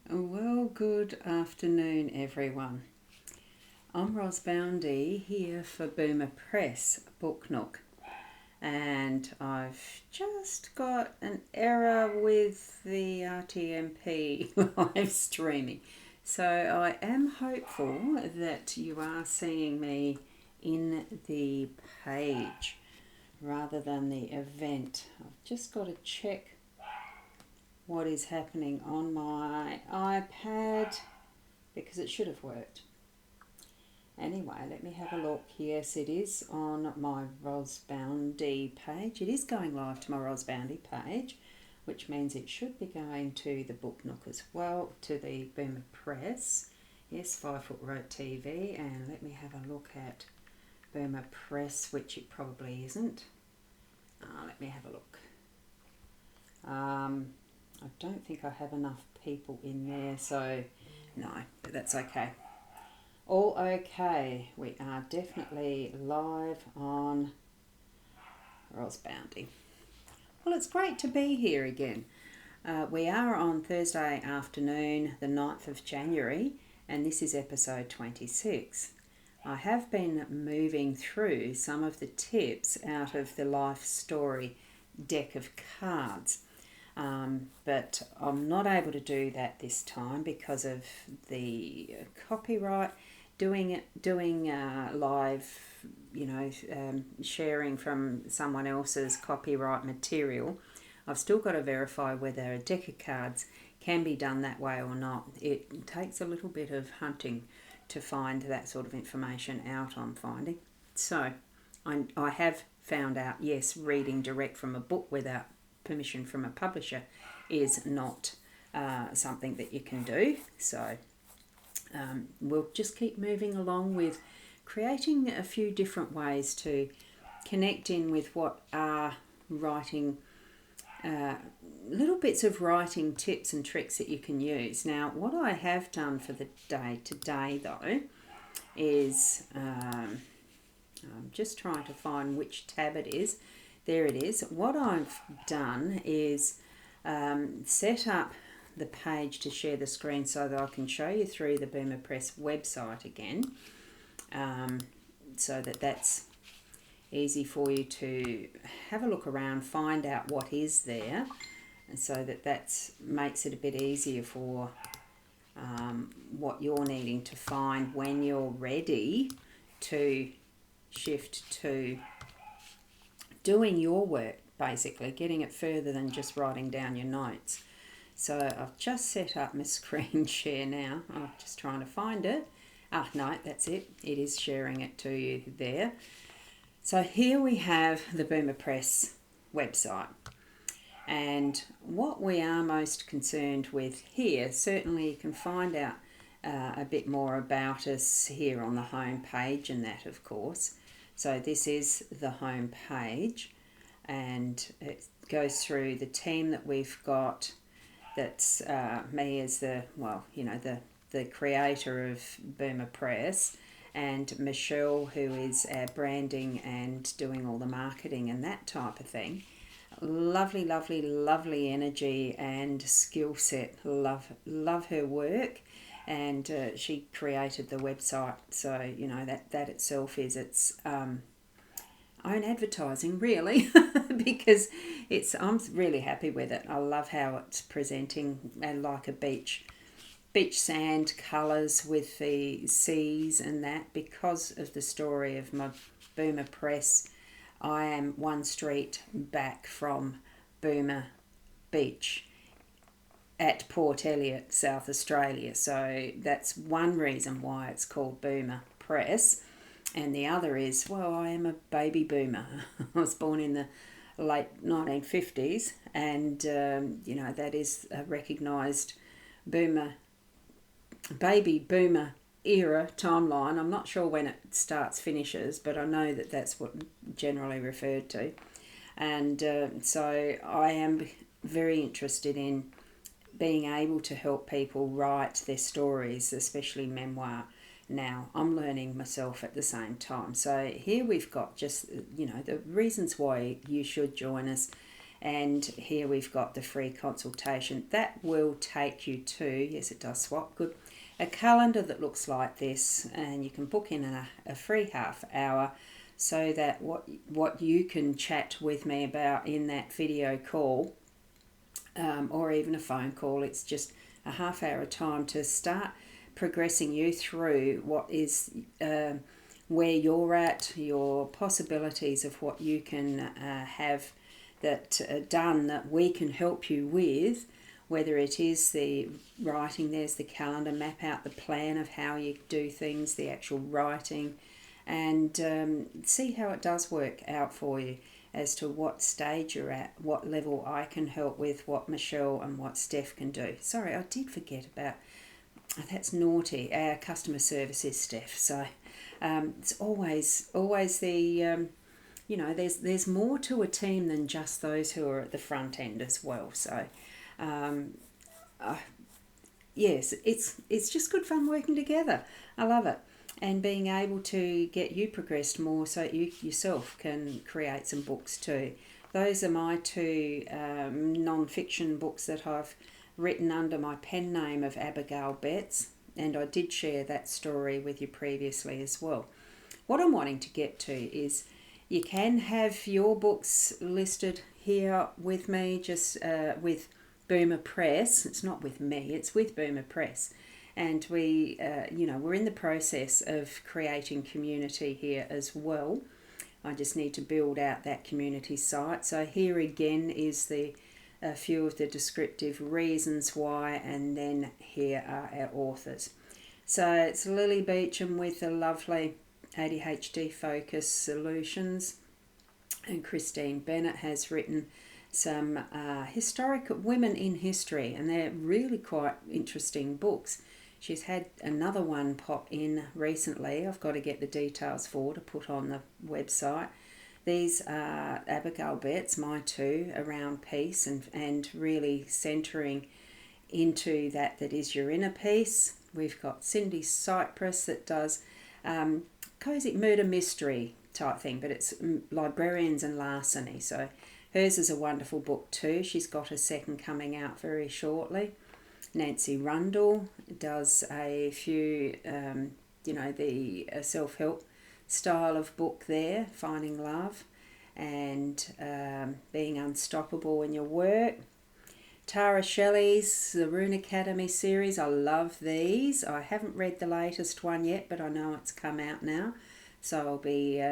Well, good afternoon, everyone. I'm Ros Boundy here for Boomer Press Book Nook, and I've just got an error with the RTMP live streaming. So I am hopeful that you are seeing me in the page rather than the event. I've just got to check what is happening on my iPad because it should have worked. Anyway, let me have a look. Yes, it is on my Ros Boundy page. It is going live to my Ros Boundy page, which means it should be going to the Book Nook as well, to the Boomer Press. Yes, 5 Foot Road TV. And let me have a look at Boomer Press, which it probably isn't. Let me have a look. I don't think I have enough people in there, so no, but that's okay. All okay. We are definitely live on Ros Boundy. Well, it's great to be here again. We are on Thursday afternoon, the 9th of January, and this is episode 26. I have been moving through some of the tips out of the life story deck of cards. But I'm not able to do that this time because of the copyright. Doing live, sharing from someone else's copyright material. I've still got to verify whether a deck of cards can be done that way or not. It takes a little bit of hunting to find that sort of information out, I'm finding. So I have found out, yes, reading direct from a book without permission from a publisher is not something that you can do. So we'll just keep moving along with creating a few different ways to connect in with what are writing, little bits of writing tips and tricks that you can use. Now, what I have done for the day today, though, is I'm just trying to find which tab it is. There it is. What I've done is set up the page to share the screen so that I can show you through the Boomer Press website again, so that that's easy for you to have a look around, find out what is there, and so that makes it a bit easier for what you're needing to find when you're ready to shift to doing your work, basically, getting it further than just writing down your notes. So I've just set up my screen share now. I'm just trying to find it. No, that's it. It is sharing it to you there. So here we have the Boomer Press website. And what we are most concerned with here, certainly you can find out a bit more about us here on the home page and that, of course. So this is the home page, and it goes through the team that we've got. That's me as the creator of Boomer Press, and Michelle, who is our branding and doing all the marketing and that type of thing. Lovely, lovely, lovely energy and skill set. Love her work. And she created the website, so that itself is its own advertising, really, because I'm really happy with it. I love how it's presenting, and like a beach sand colours with the seas and that. Because of the story of my Boomer Press, I am one street back from Boomer Beach at Port Elliot, South Australia. So that's one reason why it's called Boomer Press. And the other is, well, I am a baby boomer. I was born in the late 1950s, and that is a recognised baby boomer era timeline. I'm not sure when it starts, finishes, but I know that that's what generally referred to. And so I am very interested in being able to help people write their stories, especially memoir. Now, I'm learning myself at the same time. So here we've got just, the reasons why you should join us And here we've got the free consultation. That will take you to, yes it does swap, good, a calendar that looks like this, and you can book in a free half hour so that what you can chat with me about in that video call, or even a phone call, it's just a half hour time to start progressing you through what is where you're at, your possibilities of what you can have that done that we can help you with, whether it is the writing, there's the calendar, map out the plan of how you do things, the actual writing, and see how it does work out for you as to what stage you're at, what level I can help with, what Michelle and what Steph can do. Sorry, I did forget about, that's naughty, our customer service is Steph, so it's always the, there's more to a team than just those who are at the front end as well, so yes, it's just good fun working together. I love it. And being able to get you progressed more so you yourself can create some books too. Those are my two non-fiction books that I've written under my pen name of Abigail Betts, and I did share that story with you previously as well. What I'm wanting to get to is you can have your books listed here with me, just with Boomer Press. It's not with me, it's with Boomer Press. And we, we're in the process of creating community here as well. I just need to build out that community site. So here again is a few of the descriptive reasons why, and then here are our authors. So it's Lily Beecham with the lovely ADHD Focus Solutions, and Christine Bennett has written some historic women in history, and they're really quite interesting books. She's had another one pop in recently. I've got to get the details for to put on the website. These are Abigail Betts, my two, around peace and really centering into that is your inner peace. We've got Cindy Cypress that does cozy murder mystery type thing, but it's librarians and larceny. So hers is a wonderful book too. She's got a second coming out very shortly. Nancy Rundle does a few, the self-help style of book there, Finding Love and Being Unstoppable in Your Work. Tara Shelley's The Rune Academy series, I love these. I haven't read the latest one yet, but I know it's come out now, so I'll be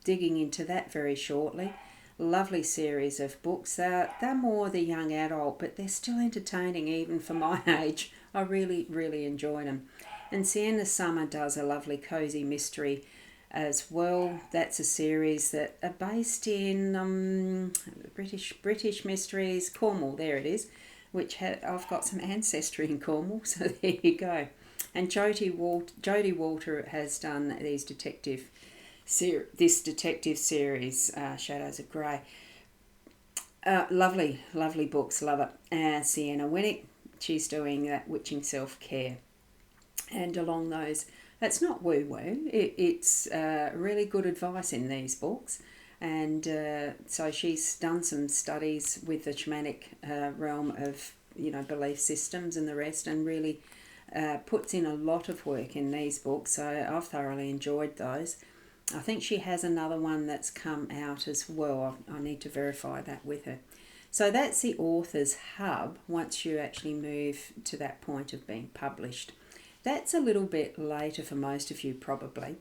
digging into that very shortly. Lovely series of books. They're more the young adult, but they're still entertaining even for my age. I really, really enjoy them. And Sienna Summer does a lovely cozy mystery as well. That's a series that are based in British mysteries, Cornwall, there it is, which I've got some ancestry in Cornwall, so there you go. And Jodie Walter has done this detective series, Shadows of Grey. Lovely books, love it. Sienna Winnick, she's doing that witching self-care. And along those, that's not woo-woo, it's really good advice in these books. And so she's done some studies with the shamanic realm of, belief systems and the rest, and really puts in a lot of work in these books. So I've thoroughly enjoyed those. I think she has another one that's come out as well. I need to verify that with her. So that's the author's hub once you actually move to that point of being published. That's a little bit later for most of you probably.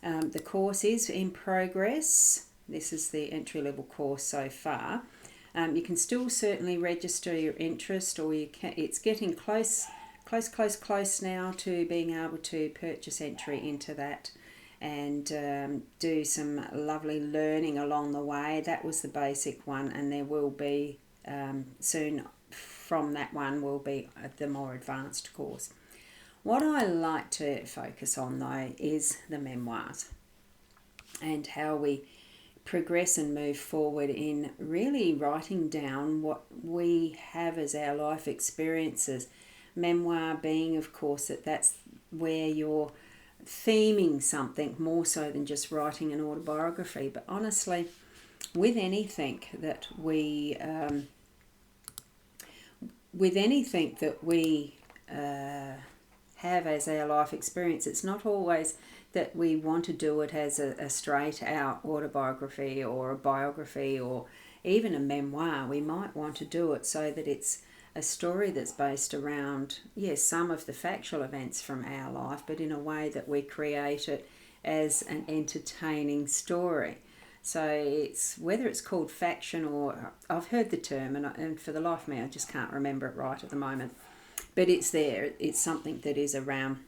The course is in progress. This is the entry-level course so far. You can still certainly register your interest, or it's getting close now to being able to purchase entry into that and do some lovely learning along the way. That was the basic one, and there will be soon from that one will be the more advanced course. What I like to focus on though is the memoirs and how we progress and move forward in really writing down what we have as our life experiences. Memoir being, of course, that's where you're theming something more so than just writing an autobiography. But honestly, with anything that we with anything that we have as our life experience, it's not always that we want to do it as a straight out autobiography or a biography or even a memoir. We might want to do it so that it's a story that's based around, yes, some of the factual events from our life, but in a way that we create it as an entertaining story. So it's whether it's called faction or I've heard the term, and for the life of me I just can't remember it right at the moment. But it's there. It's something that is around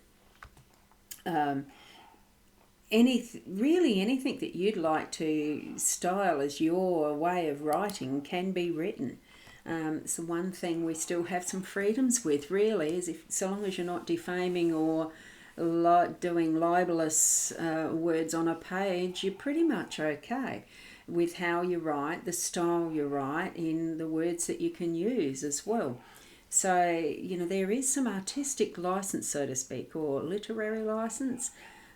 anything that you'd like to style as your way of writing can be written. It's the one thing we still have some freedoms with, really, is if so long as you're not defaming or doing libelous words on a page, you're pretty much okay with how you write, the style you write, in the words that you can use as well. So, there is some artistic license, so to speak, or literary license.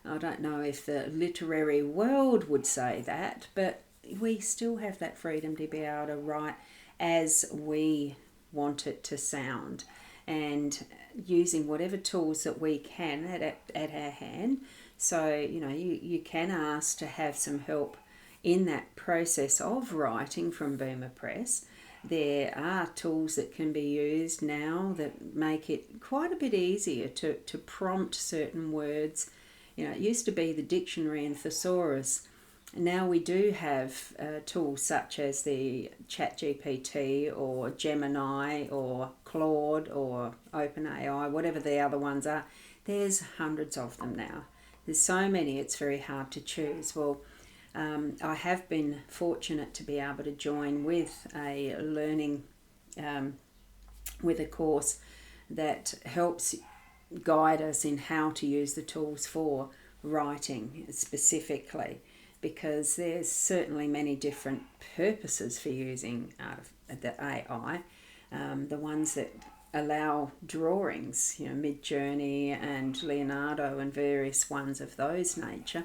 I don't know if the literary world would say that, but we still have that freedom to be able to write as we want it to sound, and using whatever tools that we can at our hand. So, you can ask to have some help in that process of writing from Boomer Press. There are tools that can be used now that make it quite a bit easier to prompt certain words. It used to be the dictionary and thesaurus. Now we do have tools such as the ChatGPT or Gemini or Claude or OpenAI, whatever the other ones are. There's hundreds of them now. There's so many, it's very hard to choose. Well, I have been fortunate to be able to join with a learning, with a course that helps guide us in how to use the tools for writing specifically, because there's certainly many different purposes for using the AI. The ones that allow drawings, Mid-Journey and Leonardo and various ones of those nature.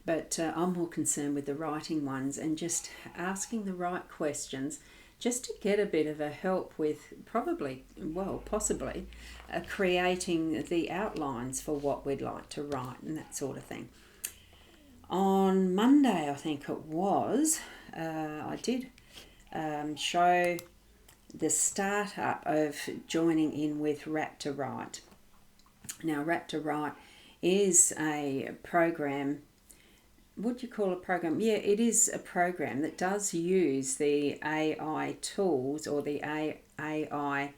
But I'm more concerned with the writing ones and just asking the right questions just to get a bit of a help with possibly creating the outlines for what we'd like to write and that sort of thing. On Monday, I think it was, I did show the startup of joining in with Rap to Write. Now, Rap to Write is a program. Would you call a program? Yeah, it is a program that does use the AI tools or the AI,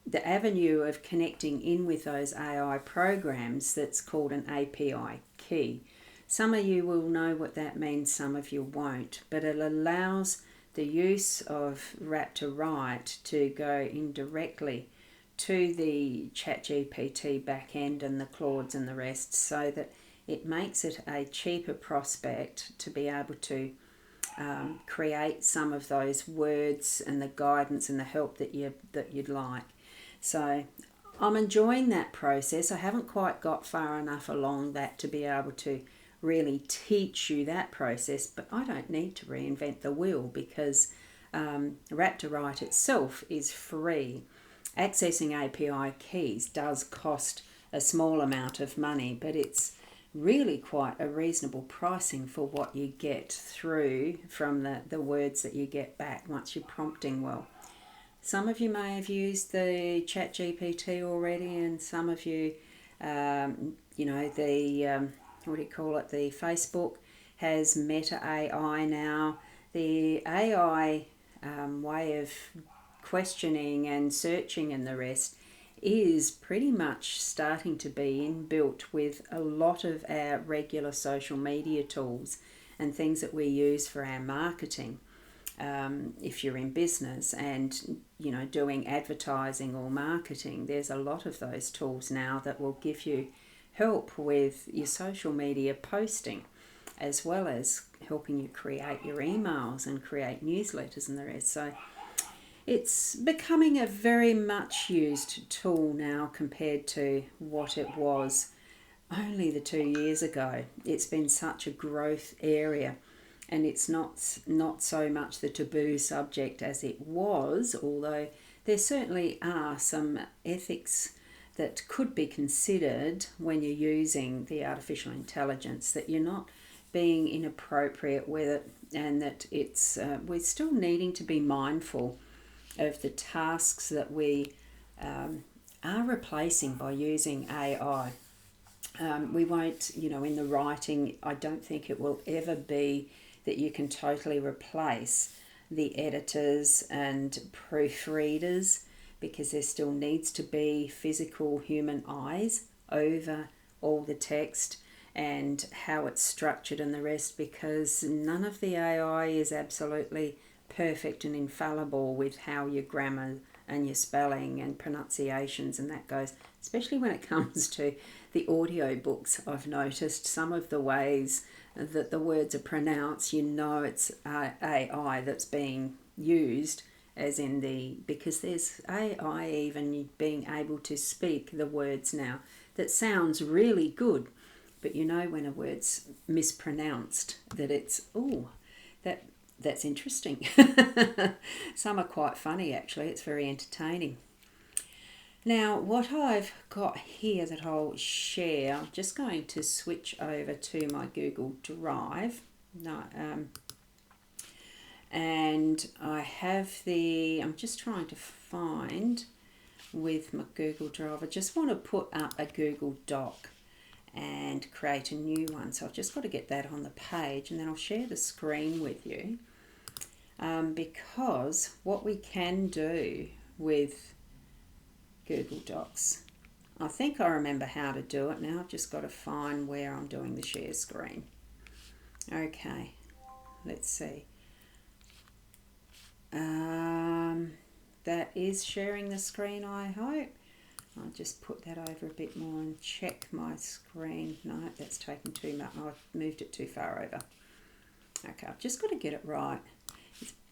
the avenue of connecting in with those AI programs that's called an API key. Some of you will know what that means, some of you won't, but it allows the use of Rap to Write to go indirectly to the ChatGPT backend and the Claudes and the rest, so that it makes it a cheaper prospect to be able to create some of those words and the guidance and the help that you'd like. So I'm enjoying that process. I haven't quite got far enough along that to be able to really teach you that process, but I don't need to reinvent the wheel because Rap to Write itself is free. Accessing API keys does cost a small amount of money, but it's really quite a reasonable pricing for what you get through from the words that you get back once you're prompting well. Some of you may have used the ChatGPT already, and some of you, the Facebook has Meta AI now. The AI way of questioning and searching and the rest is pretty much starting to be inbuilt with a lot of our regular social media tools and things that we use for our marketing. If you're in business and doing advertising or marketing, there's a lot of those tools now that will give you help with your social media posting, as well as helping you create your emails and create newsletters and the rest. So it's becoming a very much used tool now compared to what it was only the 2 years ago. It's been such a growth area. and it's not so much the taboo subject as it was, although there certainly are some ethics that could be considered when you're using the artificial intelligence, that you're not being inappropriate with it, and that it's we're still needing to be mindful of the tasks that we are replacing by using AI. We won't, in the writing, I don't think it will ever be that you can totally replace the editors and proofreaders, because there still needs to be physical human eyes over all the text and how it's structured and the rest, because none of the AI is absolutely perfect and infallible with how your grammar and your spelling and pronunciations and that goes, especially when it comes to the audio books. I've noticed some of the ways that the words are pronounced, it's AI that's being used, as in because there's AI even being able to speak the words now that sounds really good, but when a word's mispronounced, that it's, that's interesting. Some are quite funny, actually. It's very entertaining. Now, what I've got here that I'll share, I'm just going to switch over to my Google Drive. And I have I'm just trying to find with my Google Drive, I just want to put up a Google Doc and create a new one. So I've just got to get that on the page, and then I'll share the screen with you. Because what we can do with Google Docs, I think I remember how to do it now. I've just got to find where I'm doing the share screen. Okay, let's see. That is sharing the screen, I hope. I'll just put that over a bit more and check my screen. No, that's taken too much. I've moved it too far over. Okay, I've just got to get it right.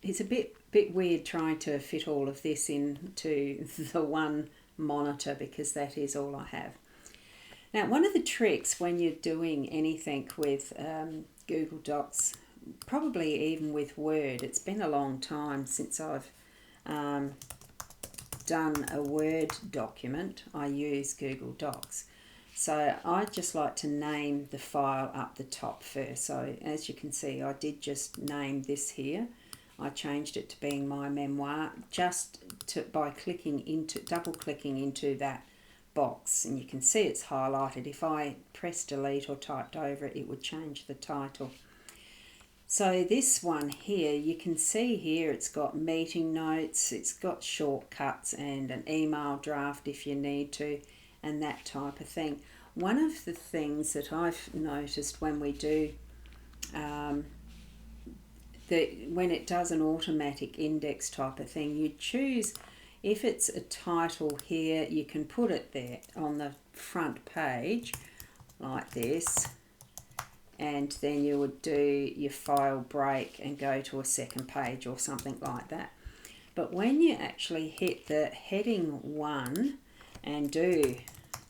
It's a bit weird trying to fit all of this into the one monitor, because that is all I have. Now, one of the tricks when you're doing anything with Google Docs, probably even with Word, it's been a long time since I've done a Word document. I use Google Docs. So I just like to name the file up the top first. So as you can see, I did just name this here. I changed it to being my memoir by double clicking into that box, and you can see it's highlighted. If I pressed delete or typed over it, it would change the title. So this one here, you can see here it's got meeting notes, it's got shortcuts and an email draft if you need to, and that type of thing. One of the things that I've noticed when we do, when it does an automatic index type of thing, you choose, if it's a title here, you can put it there on the front page like this, and then you would do your file break and go to a second page or something like that. But when you actually hit the heading 1 and do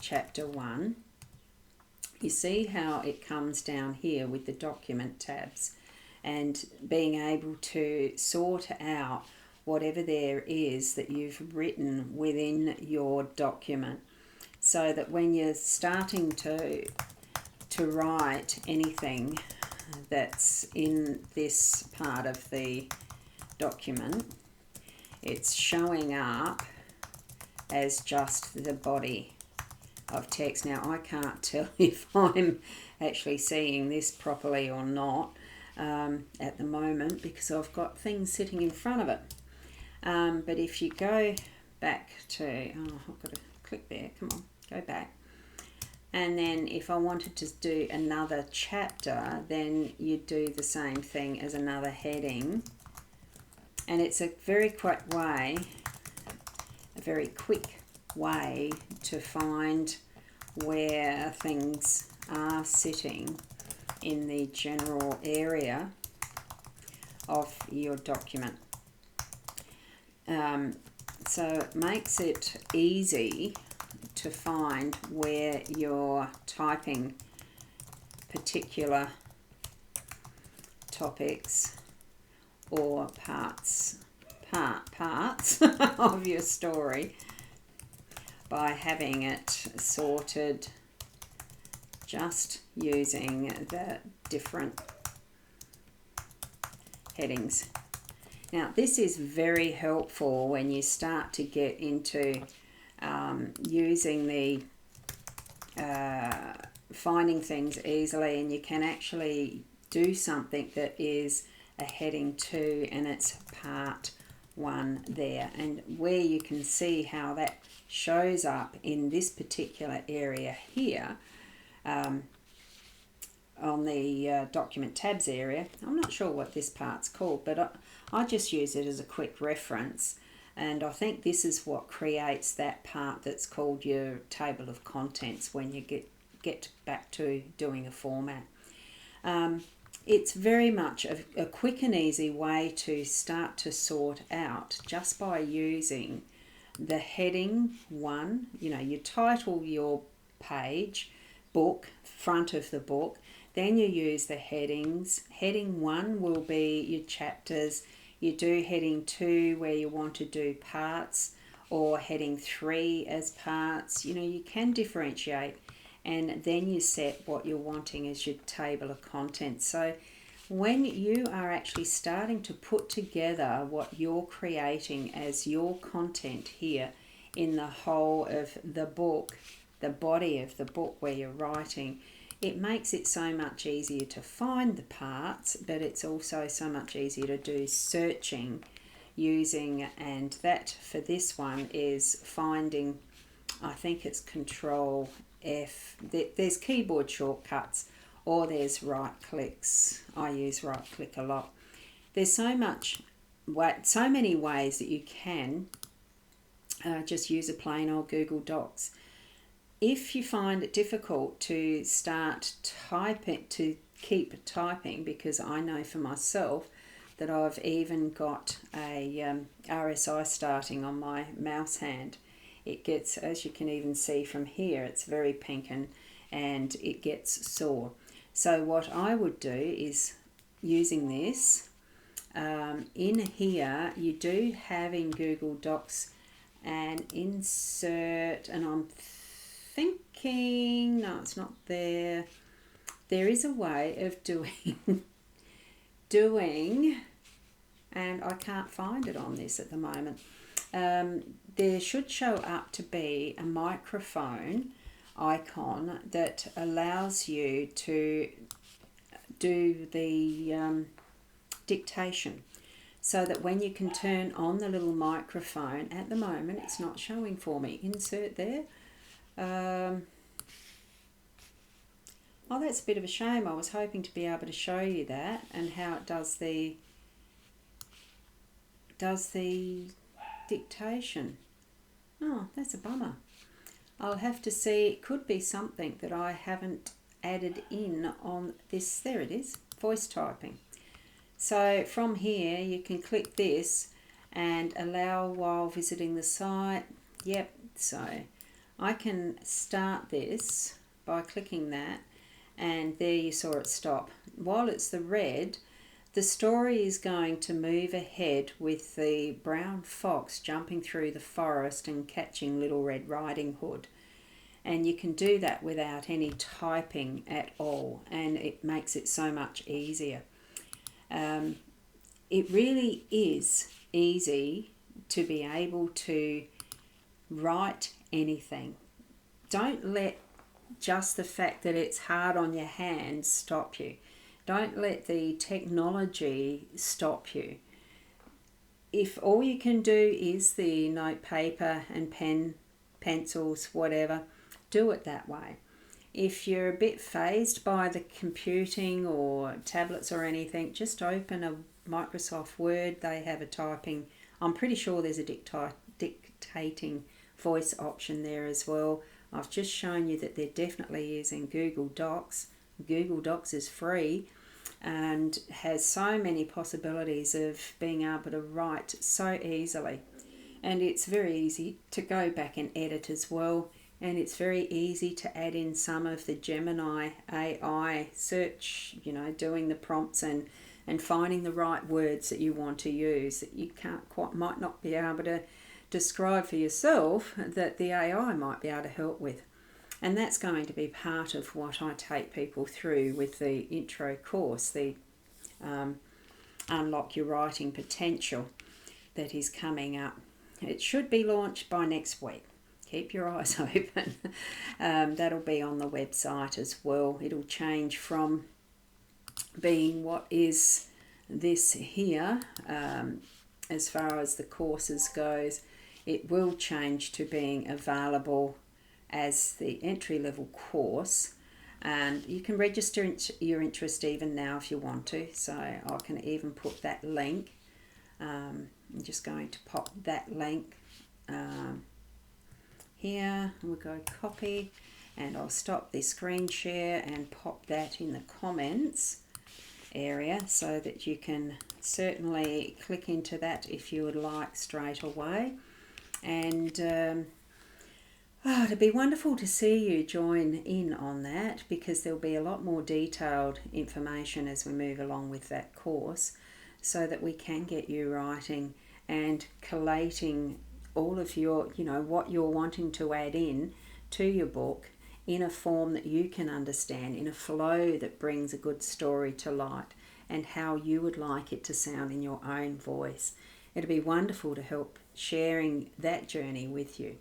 chapter 1, you see how it comes down here with the document tabs, and being able to sort out whatever there is that you've written within your document, so that when you're starting to write anything that's in this part of the document, it's showing up as just the body of text. Now, I can't tell if I'm actually seeing this properly or not at the moment, because I've got things sitting in front of it. But if you go back to, I've got to click there, come on, go back. And then if I wanted to do another chapter, then you'd do the same thing as another heading. And it's a very quick way to find where things are sitting in the general area of your document. So it makes it easy to find where you're typing particular topics or parts of your story by having it sorted just using the different headings. Now this is very helpful when you start to get into using the finding things easily, and you can actually do something that is a heading 2 and it's part 1 there, and where you can see how that shows up in this particular area here on the document tabs area. I'm not sure what this part's called, but I just use it as a quick reference, and I think this is what creates that part that's called your table of contents when you get back to doing a format. It's very much a quick and easy way to start to sort out just by using the heading 1. You know, you title your page, book, front of the book, then you use the headings. Heading 1 will be your chapters. You do heading 2 where you want to do parts, or heading 3 as parts. You know, you can differentiate, and then you set what you're wanting as your table of contents. So when you are actually starting to put together what you're creating as your content here in the whole of the book, the body of the book where you're writing, it makes it so much easier to find the parts, but it's also so much easier to do searching using, and that for this one is finding, I think it's Control F. There's keyboard shortcuts, or there's right clicks. I use right click a lot. There's so many ways that you can just use a plain old Google Docs. If you find it difficult to start typing, to keep typing, because I know for myself that I've even got a RSI starting on my mouse hand. It gets, as you can even see from here, it's very pink and it gets sore. So what I would do is, using this, in here you do have in Google Docs an insert, and I'm thinking, no, it's not there. There is a way of doing, and I can't find it on this at the moment. There should show up to be a microphone icon that allows you to do the dictation, so that when you can turn on the little microphone, at the moment it's not showing for me. Insert there. Oh, that's a bit of a shame. I was hoping to be able to show you that and how it does the dictation. Oh, that's a bummer. I'll have to see. It could be something that I haven't added in on this. There it is, voice typing. So from here you can click this and allow while visiting the site. Yep, so I can start this by clicking that, and there you saw it stop. While it's the red, the story is going to move ahead with the brown fox jumping through the forest and catching Little Red Riding Hood. And you can do that without any typing at all, and it makes it so much easier. It really is easy to be able to write anything. Don't let just the fact that it's hard on your hands stop you. Don't let the technology stop you. If all you can do is the note paper and pen, pencils, whatever, do it that way. If you're a bit phased by the computing or tablets or anything, just open a Microsoft Word. They have a typing. I'm pretty sure there's a dictating voice option there as well. I've just shown you that they're definitely using Google Docs. Google Docs is free and has so many possibilities of being able to write so easily. And it's very easy to go back and edit as well. And it's very easy to add in some of the Gemini AI search, you know, doing the prompts and and finding the right words that you want to use that you might not be able to describe for yourself, that the AI might be able to help with. And that's going to be part of what I take people through with the intro course, the Unlock Your Writing Potential, that is coming up. It should be launched by next week. Keep your eyes open. That'll be on the website as well. It'll change from being what is this here, as far as the courses goes. It will change to being available as the entry-level course, and you can register your interest even now if you want to. So I can even put that link. I'm just going to pop that link here. We'll go copy, and I'll stop the screen share and pop that in the comments area so that you can certainly click into that if you would like straight away. And it'd be wonderful to see you join in on that, because there'll be a lot more detailed information as we move along with that course, so that we can get you writing and collating all of your, what you're wanting to add in to your book in a form that you can understand, in a flow that brings a good story to light, and how you would like it to sound in your own voice. It'd be wonderful to help sharing that journey with you.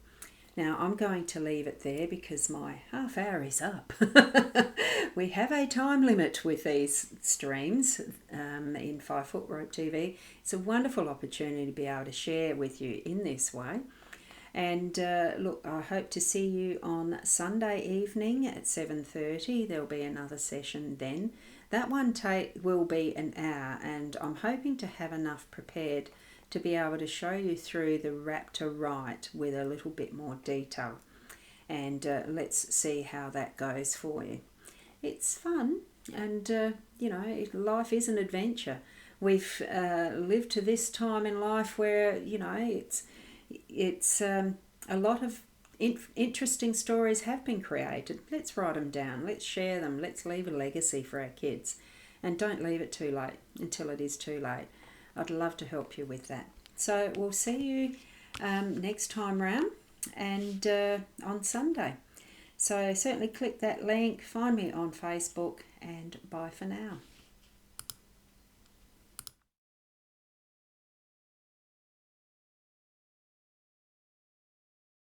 Now, I'm going to leave it there because my half hour is up. We have a time limit with these streams in 5 Foot Rope TV. It's a wonderful opportunity to be able to share with you in this way. And look, I hope to see you on Sunday evening at 7:30. There'll be another session then. That one will be an hour, and I'm hoping to have enough prepared to be able to show you through the Rap to Write with a little bit more detail. And let's see how that goes for you. It's fun, and life is an adventure. We've lived to this time in life where it's a lot of interesting stories have been created. Let's write them down. Let's share them. Let's leave a legacy for our kids, and don't leave it too late until it is too late. I'd love to help you with that. So we'll see you next time round, and on Sunday. So certainly click that link, find me on Facebook, and bye for now.